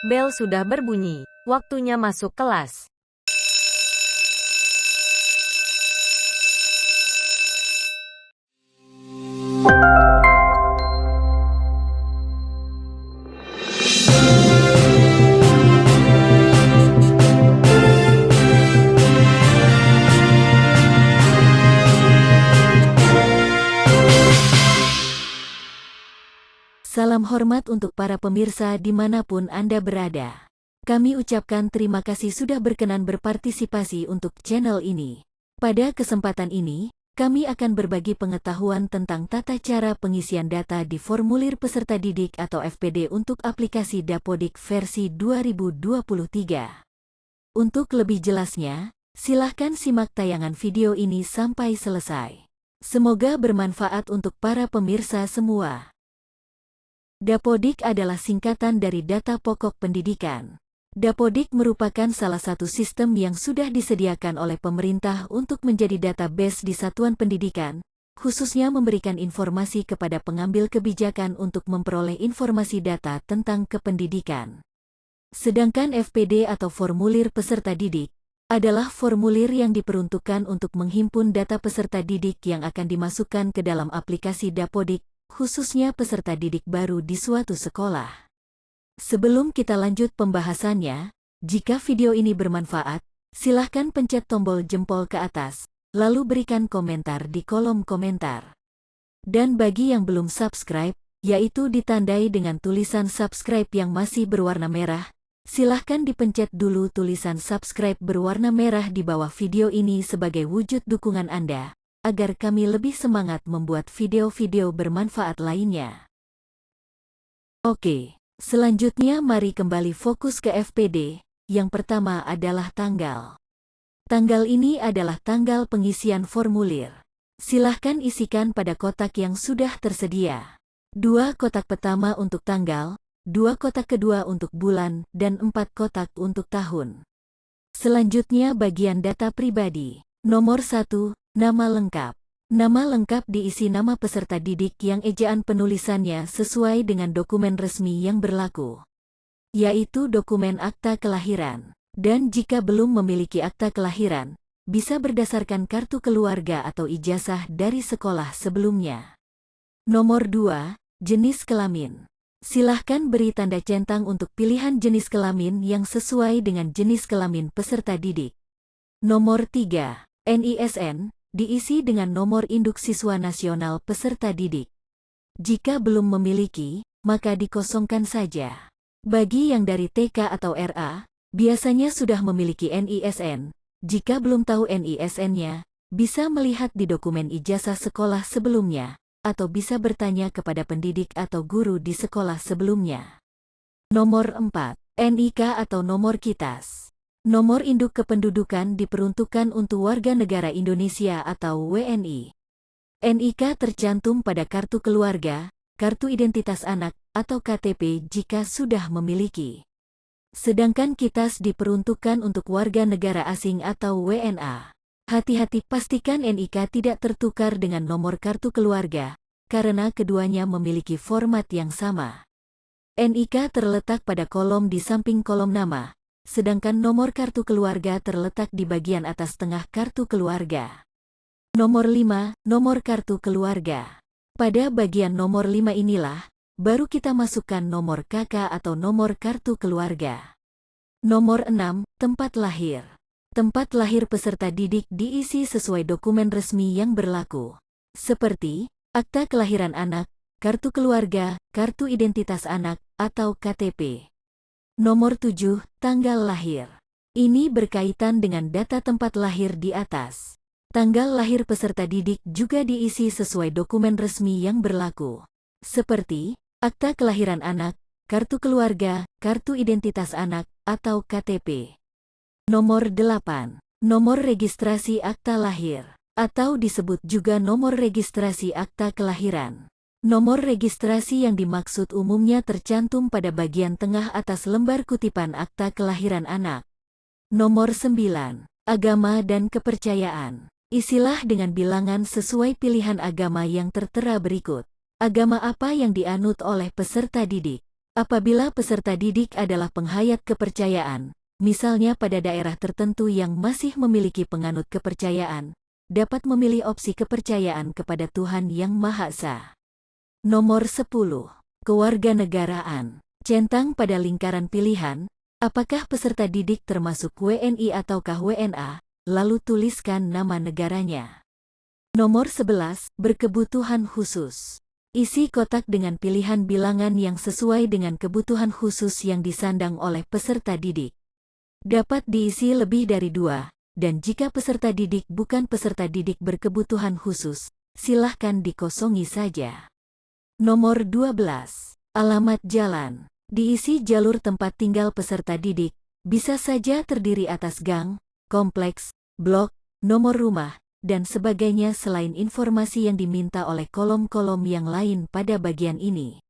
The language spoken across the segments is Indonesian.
Bel sudah berbunyi. Waktunya masuk kelas. Salam hormat untuk para pemirsa dimanapun Anda berada. Kami ucapkan terima kasih sudah berkenan berpartisipasi untuk channel ini. Pada kesempatan ini, kami akan berbagi pengetahuan tentang tata cara pengisian data di formulir peserta didik atau FPD untuk aplikasi Dapodik versi 2023. Untuk lebih jelasnya, silahkan simak tayangan video ini sampai selesai. Semoga bermanfaat untuk para pemirsa semua. Dapodik adalah singkatan dari Data Pokok Pendidikan. Dapodik merupakan salah satu sistem yang sudah disediakan oleh pemerintah untuk menjadi database di satuan pendidikan, khususnya memberikan informasi kepada pengambil kebijakan untuk memperoleh informasi data tentang kependidikan. Sedangkan FPD atau formulir peserta didik adalah formulir yang diperuntukkan untuk menghimpun data peserta didik yang akan dimasukkan ke dalam aplikasi Dapodik, khususnya peserta didik baru di suatu sekolah. Sebelum kita lanjut pembahasannya, jika video ini bermanfaat, silahkan pencet tombol jempol ke atas, lalu berikan komentar di kolom komentar. Dan bagi yang belum subscribe, yaitu ditandai dengan tulisan subscribe yang masih berwarna merah, silahkan dipencet dulu tulisan subscribe berwarna merah di bawah video ini sebagai wujud dukungan Anda, agar kami lebih semangat membuat video-video bermanfaat lainnya. Oke, selanjutnya mari kembali fokus ke FPD. Yang pertama adalah tanggal. Tanggal ini adalah tanggal pengisian formulir. Silahkan isikan pada kotak yang sudah tersedia. 2 kotak pertama untuk tanggal, 2 kotak kedua untuk bulan, dan 4 kotak untuk tahun. Selanjutnya bagian data pribadi. Nomor 1. Nama lengkap. Nama lengkap diisi nama peserta didik yang ejaan penulisannya sesuai dengan dokumen resmi yang berlaku, yaitu dokumen akta kelahiran. Dan jika belum memiliki akta kelahiran, bisa berdasarkan kartu keluarga atau ijazah dari sekolah sebelumnya. Nomor 2. Jenis kelamin. Silahkan beri tanda centang untuk pilihan jenis kelamin yang sesuai dengan jenis kelamin peserta didik. Nomor 3. NISN. Diisi dengan nomor induk siswa nasional peserta didik. Jika belum memiliki, maka dikosongkan saja. Bagi yang dari TK atau RA, biasanya sudah memiliki NISN. Jika belum tahu NISN-nya, bisa melihat di dokumen ijazah sekolah sebelumnya, atau bisa bertanya kepada pendidik atau guru di sekolah sebelumnya. Nomor 4. NIK atau nomor KITAS. Nomor induk kependudukan diperuntukkan untuk warga negara Indonesia atau WNI. NIK tercantum pada kartu keluarga, kartu identitas anak, atau KTP jika sudah memiliki. Sedangkan KITAS diperuntukkan untuk warga negara asing atau WNA. Hati-hati, pastikan NIK tidak tertukar dengan nomor kartu keluarga, karena keduanya memiliki format yang sama. NIK terletak pada kolom di samping kolom nama, sedangkan nomor kartu keluarga terletak di bagian atas tengah kartu keluarga. Nomor 5. Nomor kartu keluarga. Pada bagian nomor 5 inilah, baru kita masukkan nomor KK atau nomor kartu keluarga. Nomor 6. Tempat lahir. Tempat lahir peserta didik diisi sesuai dokumen resmi yang berlaku, seperti akta kelahiran anak, kartu keluarga, kartu identitas anak, atau KTP. Nomor 7. Tanggal lahir. Ini berkaitan dengan data tempat lahir di atas. Tanggal lahir peserta didik juga diisi sesuai dokumen resmi yang berlaku, seperti akta kelahiran anak, kartu keluarga, kartu identitas anak, atau KTP. Nomor 8. Nomor registrasi akta lahir, atau disebut juga nomor registrasi akta kelahiran. Nomor registrasi yang dimaksud umumnya tercantum pada bagian tengah atas lembar kutipan akta kelahiran anak. Nomor 9. Agama dan kepercayaan. Isilah dengan bilangan sesuai pilihan agama yang tertera berikut. Agama apa yang dianut oleh peserta didik? Apabila peserta didik adalah penghayat kepercayaan, misalnya pada daerah tertentu yang masih memiliki penganut kepercayaan, dapat memilih opsi kepercayaan kepada Tuhan Yang Maha Esa. Nomor 10. Kewarganegaraan. Centang pada lingkaran pilihan, apakah peserta didik termasuk WNI ataukah WNA, lalu tuliskan nama negaranya. Nomor 11. Berkebutuhan khusus. Isi kotak dengan pilihan bilangan yang sesuai dengan kebutuhan khusus yang disandang oleh peserta didik. Dapat diisi lebih dari 2. Dan jika peserta didik bukan peserta didik berkebutuhan khusus, silahkan dikosongi saja. Nomor 12. Alamat jalan. Diisi jalur tempat tinggal peserta didik, bisa saja terdiri atas gang, kompleks, blok, nomor rumah, dan sebagainya selain informasi yang diminta oleh kolom-kolom yang lain pada bagian ini.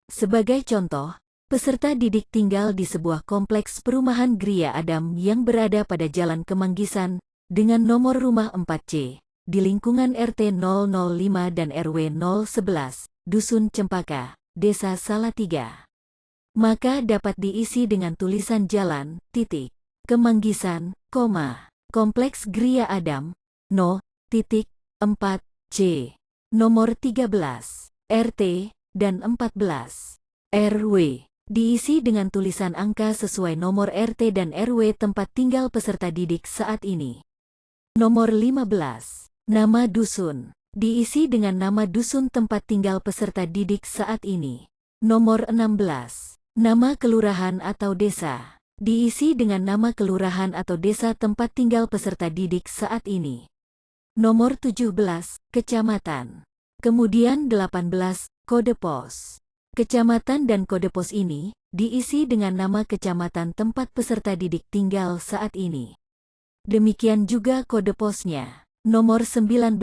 Sebagai contoh, peserta didik tinggal di sebuah kompleks perumahan Gria Adam yang berada pada Jalan Kemanggisan, dengan nomor rumah 4C, di lingkungan RT 005 dan RW 011, Dusun Cempaka, Desa Salatiga. Maka dapat diisi dengan tulisan jalan, titik, Kemanggisan, kompleks Gria Adam, no, titik, 4C, nomor 13, RT, dan 14, RW. Diisi dengan tulisan angka sesuai nomor RT dan RW tempat tinggal peserta didik saat ini. Nomor 15. Nama dusun. Diisi dengan nama dusun tempat tinggal peserta didik saat ini. Nomor 16. Nama kelurahan atau desa. Diisi dengan nama kelurahan atau desa tempat tinggal peserta didik saat ini. Nomor 17. Kecamatan. Kemudian 18. Kode pos. Kecamatan dan kode pos ini diisi dengan nama kecamatan tempat peserta didik tinggal saat ini. Demikian juga kode posnya, nomor 19,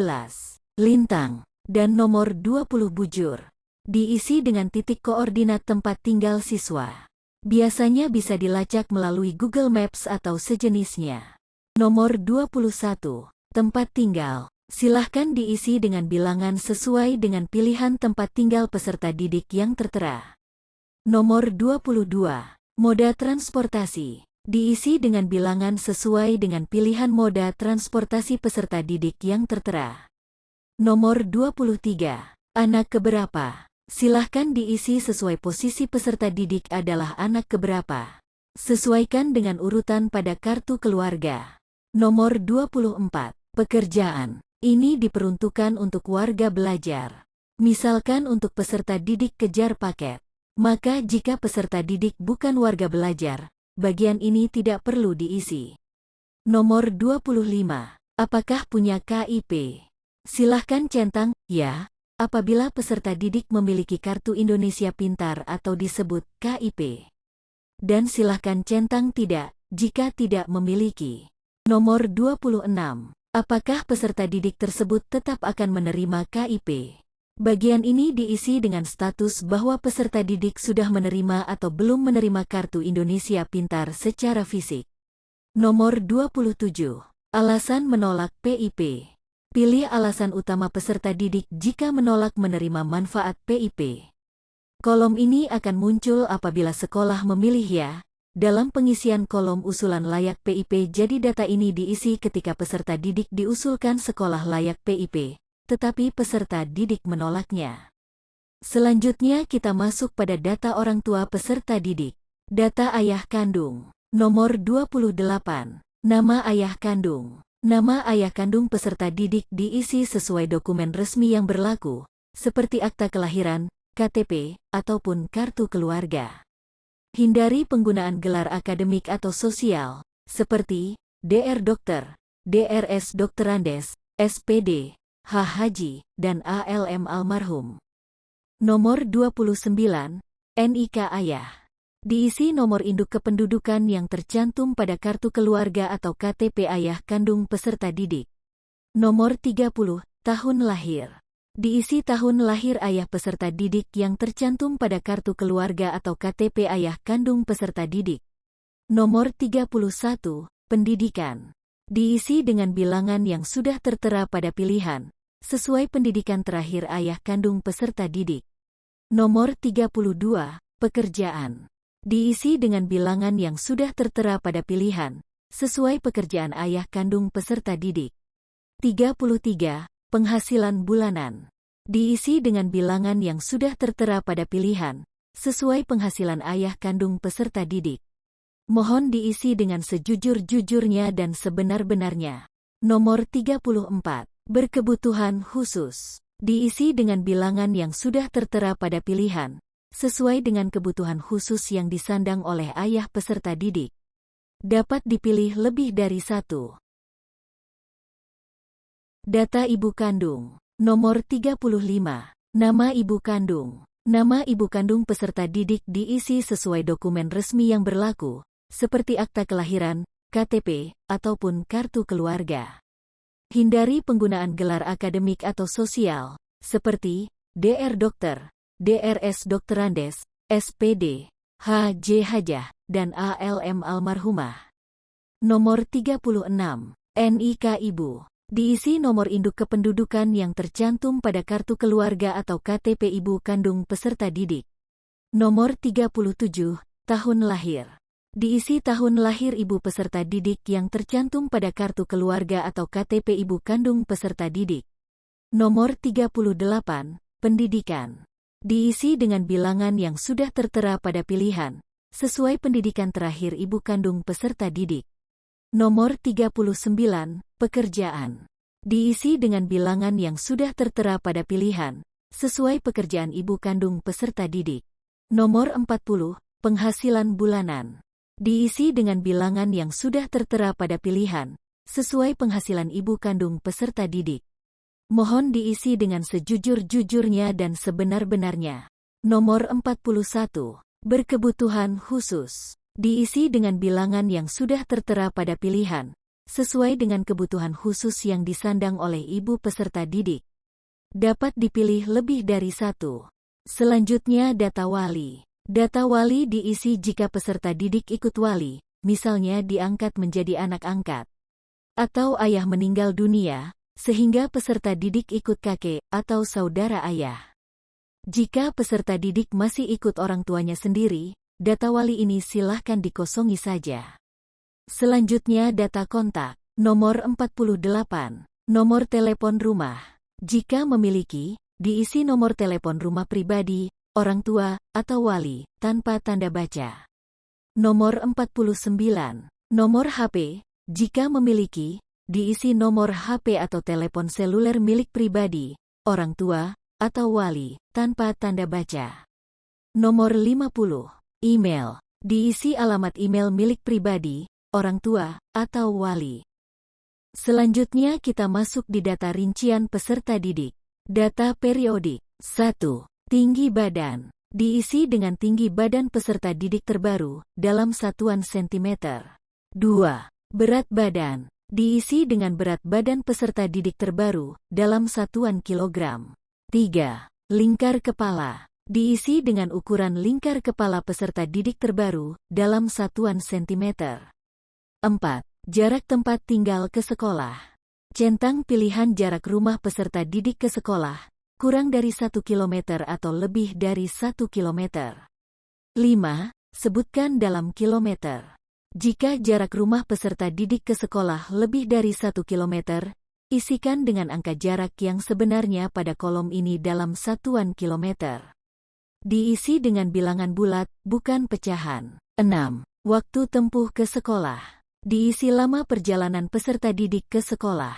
Lintang, dan nomor 20 Bujur. Diisi dengan titik koordinat tempat tinggal siswa. Biasanya bisa dilacak melalui Google Maps atau sejenisnya. Nomor 21, tempat tinggal. Silahkan diisi dengan bilangan sesuai dengan pilihan tempat tinggal peserta didik yang tertera. Nomor 22. Moda transportasi. Diisi dengan bilangan sesuai dengan pilihan moda transportasi peserta didik yang tertera. Nomor 23. Anak keberapa. Silahkan diisi sesuai posisi peserta didik adalah anak keberapa. Sesuaikan dengan urutan pada kartu keluarga. Nomor 24. Pekerjaan. Ini diperuntukkan untuk warga belajar. Misalkan untuk peserta didik kejar paket. Maka jika peserta didik bukan warga belajar, bagian ini tidak perlu diisi. Nomor 25. Apakah punya KIP? Silahkan centang, ya, apabila peserta didik memiliki Kartu Indonesia Pintar atau disebut KIP. Dan silahkan centang tidak, jika tidak memiliki. Nomor 26. Apakah peserta didik tersebut tetap akan menerima KIP? Bagian ini diisi dengan status bahwa peserta didik sudah menerima atau belum menerima Kartu Indonesia Pintar secara fisik. Nomor 27. Alasan menolak PIP. Pilih alasan utama peserta didik jika menolak menerima manfaat PIP. Kolom ini akan muncul apabila sekolah memilih ya. Dalam pengisian kolom usulan layak PIP, jadi data ini diisi ketika peserta didik diusulkan sekolah layak PIP, tetapi peserta didik menolaknya. Selanjutnya kita masuk pada data orang tua peserta didik. Data ayah kandung. Nomor 28. Nama ayah kandung. Nama ayah kandung peserta didik diisi sesuai dokumen resmi yang berlaku, seperti akta kelahiran, KTP, ataupun kartu keluarga. Hindari penggunaan gelar akademik atau sosial, seperti DR Dokter, DRS Dokterandes, SPD, H Haji, dan ALM almarhum. Nomor 29, NIK ayah. Diisi nomor induk kependudukan yang tercantum pada kartu keluarga atau KTP ayah kandung peserta didik. Nomor 30, tahun lahir. Diisi tahun lahir ayah peserta didik yang tercantum pada kartu keluarga atau KTP ayah kandung peserta didik. Nomor 31, pendidikan. Diisi dengan bilangan yang sudah tertera pada pilihan, sesuai pendidikan terakhir ayah kandung peserta didik. Nomor 32, pekerjaan. Diisi dengan bilangan yang sudah tertera pada pilihan, sesuai pekerjaan ayah kandung peserta didik. 33. Penghasilan bulanan. Diisi dengan bilangan yang sudah tertera pada pilihan, sesuai penghasilan ayah kandung peserta didik. Mohon diisi dengan sejujur-jujurnya dan sebenar-benarnya. Nomor 34. Berkebutuhan khusus. Diisi dengan bilangan yang sudah tertera pada pilihan, sesuai dengan kebutuhan khusus yang disandang oleh ayah peserta didik. Dapat dipilih lebih dari satu. Data ibu kandung. Nomor 35. Nama ibu kandung. Nama ibu kandung peserta didik diisi sesuai dokumen resmi yang berlaku, seperti akta kelahiran, KTP, ataupun kartu keluarga. Hindari penggunaan gelar akademik atau sosial, seperti DR Dokter, DRS Dokterandes, SPD, HJ Hajah, dan ALM Almarhumah. Nomor 36. NIK Ibu. Diisi nomor induk kependudukan yang tercantum pada kartu keluarga atau KTP ibu kandung peserta didik. Nomor 37. Tahun lahir. Diisi tahun lahir ibu peserta didik yang tercantum pada kartu keluarga atau KTP ibu kandung peserta didik. Nomor 38. Pendidikan. Diisi dengan bilangan yang sudah tertera pada pilihan, sesuai pendidikan terakhir ibu kandung peserta didik. Nomor 39. Pekerjaan. Diisi dengan bilangan yang sudah tertera pada pilihan, sesuai pekerjaan ibu kandung peserta didik. Nomor 40. Penghasilan bulanan. Diisi dengan bilangan yang sudah tertera pada pilihan, sesuai penghasilan ibu kandung peserta didik. Mohon diisi dengan sejujur-jujurnya dan sebenar-benarnya. Nomor 41. Berkebutuhan khusus. Diisi dengan bilangan yang sudah tertera pada pilihan, sesuai dengan kebutuhan khusus yang disandang oleh ibu peserta didik. Dapat dipilih lebih dari satu. Selanjutnya data wali. Data wali diisi jika peserta didik ikut wali, misalnya diangkat menjadi anak angkat. Atau ayah meninggal dunia, sehingga peserta didik ikut kakek atau saudara ayah. Jika peserta didik masih ikut orang tuanya sendiri, data wali ini silahkan dikosongi saja. Selanjutnya data kontak. Nomor 48. Nomor telepon rumah. Jika memiliki, diisi nomor telepon rumah pribadi, orang tua, atau wali, tanpa tanda baca. Nomor 49. Nomor HP. Jika memiliki, diisi nomor HP atau telepon seluler milik pribadi, orang tua, atau wali, tanpa tanda baca. Nomor 50. Email. Diisi alamat email milik pribadi, orang tua, atau wali. Selanjutnya kita masuk di data rincian peserta didik. Data periodik. 1. Tinggi badan. Diisi dengan tinggi badan peserta didik terbaru, dalam satuan sentimeter. 2. Berat badan. Diisi dengan berat badan peserta didik terbaru, dalam satuan kilogram. 3. Lingkar kepala. Diisi dengan ukuran lingkar kepala peserta didik terbaru, dalam satuan sentimeter. 4. Jarak tempat tinggal ke sekolah. Centang pilihan jarak rumah peserta didik ke sekolah, kurang dari 1 km atau lebih dari 1 km. 5. Sebutkan dalam kilometer. Jika jarak rumah peserta didik ke sekolah lebih dari 1 km, isikan dengan angka jarak yang sebenarnya pada kolom ini dalam satuan kilometer. Diisi dengan bilangan bulat, bukan pecahan. 6. Waktu tempuh ke sekolah. Diisi lama perjalanan peserta didik ke sekolah.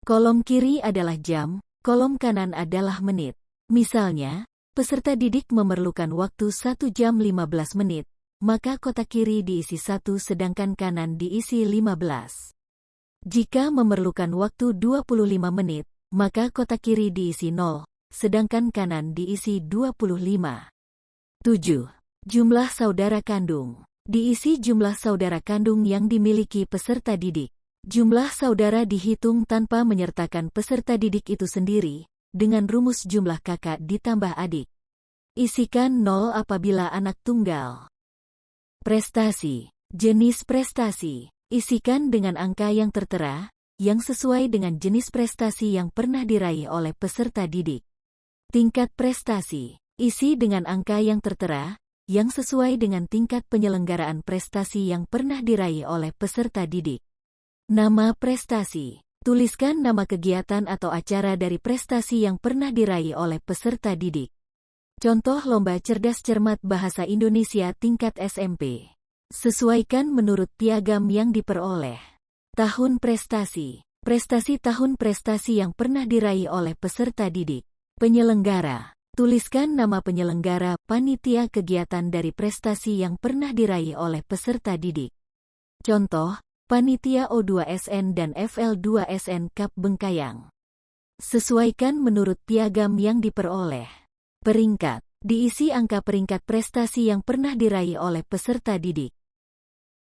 Kolom kiri adalah jam, kolom kanan adalah menit. Misalnya, peserta didik memerlukan waktu 1 jam 15 menit, maka kotak kiri diisi 1 sedangkan kanan diisi 15. Jika memerlukan waktu 25 menit, maka kotak kiri diisi 0, sedangkan kanan diisi 25. 7. Jumlah saudara kandung. Diisi jumlah saudara kandung yang dimiliki peserta didik. Jumlah saudara dihitung tanpa menyertakan peserta didik itu sendiri, dengan rumus jumlah kakak ditambah adik. Isikan 0 apabila anak tunggal. Prestasi. Jenis prestasi. Isikan dengan angka yang tertera, yang sesuai dengan jenis prestasi yang pernah diraih oleh peserta didik. Tingkat prestasi. Isi dengan angka yang tertera, yang sesuai dengan tingkat penyelenggaraan prestasi yang pernah diraih oleh peserta didik. Nama prestasi. Tuliskan nama kegiatan atau acara dari prestasi yang pernah diraih oleh peserta didik. Contoh lomba cerdas cermat bahasa Indonesia tingkat SMP. Sesuaikan menurut piagam yang diperoleh. Tahun prestasi. Prestasi tahun prestasi yang pernah diraih oleh peserta didik. Penyelenggara. Tuliskan nama penyelenggara, panitia kegiatan dari prestasi yang pernah diraih oleh peserta didik. Contoh, Panitia O2SN dan FL2SN Cup Bengkayang. Sesuaikan menurut piagam yang diperoleh. Peringkat. Diisi angka peringkat prestasi yang pernah diraih oleh peserta didik.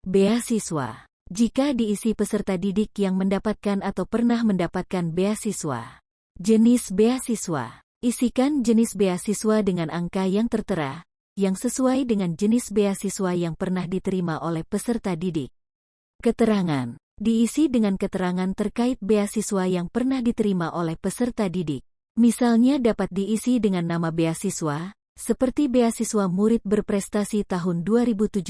Beasiswa. Jika diisi peserta didik yang mendapatkan atau pernah mendapatkan beasiswa. Jenis beasiswa. Isikan jenis beasiswa dengan angka yang tertera, yang sesuai dengan jenis beasiswa yang pernah diterima oleh peserta didik. Keterangan. Diisi dengan keterangan terkait beasiswa yang pernah diterima oleh peserta didik. Misalnya dapat diisi dengan nama beasiswa, seperti beasiswa murid berprestasi tahun 2017,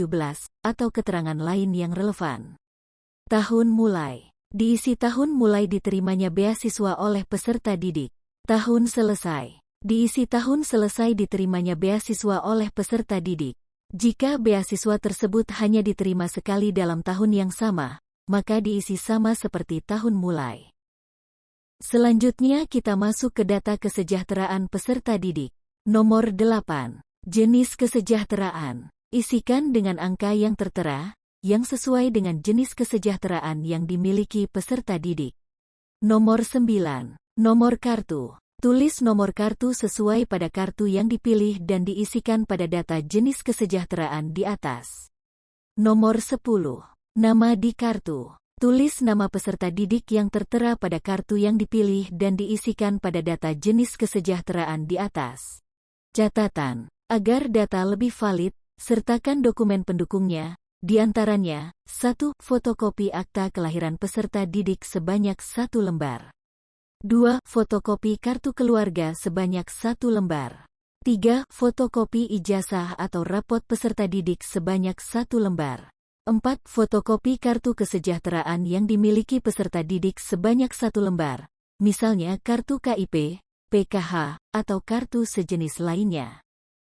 atau keterangan lain yang relevan. Tahun mulai. Diisi tahun mulai diterimanya beasiswa oleh peserta didik. Tahun selesai. Diisi tahun selesai diterimanya beasiswa oleh peserta didik. Jika beasiswa tersebut hanya diterima sekali dalam tahun yang sama, maka diisi sama seperti tahun mulai. Selanjutnya kita masuk ke data kesejahteraan peserta didik. Nomor 8. Jenis kesejahteraan. Isikan dengan angka yang tertera, yang sesuai dengan jenis kesejahteraan yang dimiliki peserta didik. Nomor 9. Nomor kartu. Tulis nomor kartu sesuai pada kartu yang dipilih dan diisikan pada data jenis kesejahteraan di atas. Nomor 10. Nama di kartu. Tulis nama peserta didik yang tertera pada kartu yang dipilih dan diisikan pada data jenis kesejahteraan di atas. Catatan. Agar data lebih valid, sertakan dokumen pendukungnya, di antaranya, 1. Fotokopi akta kelahiran peserta didik sebanyak 1 lembar. 2. Fotokopi kartu keluarga sebanyak 1 lembar. 3. Fotokopi ijazah atau rapot peserta didik sebanyak 1 lembar. 4. Fotokopi kartu kesejahteraan yang dimiliki peserta didik sebanyak 1 lembar, misalnya kartu KIP, PKH, atau kartu sejenis lainnya.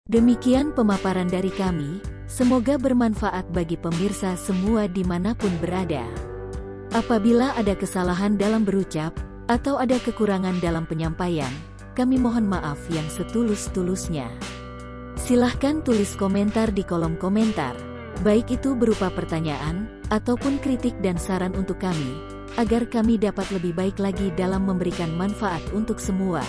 Demikian pemaparan dari kami, semoga bermanfaat bagi pemirsa semua dimanapun berada. Apabila ada kesalahan dalam berucap, atau ada kekurangan dalam penyampaian, kami mohon maaf yang setulus-tulusnya. Silahkan tulis komentar di kolom komentar, baik itu berupa pertanyaan, ataupun kritik dan saran untuk kami, agar kami dapat lebih baik lagi dalam memberikan manfaat untuk semua.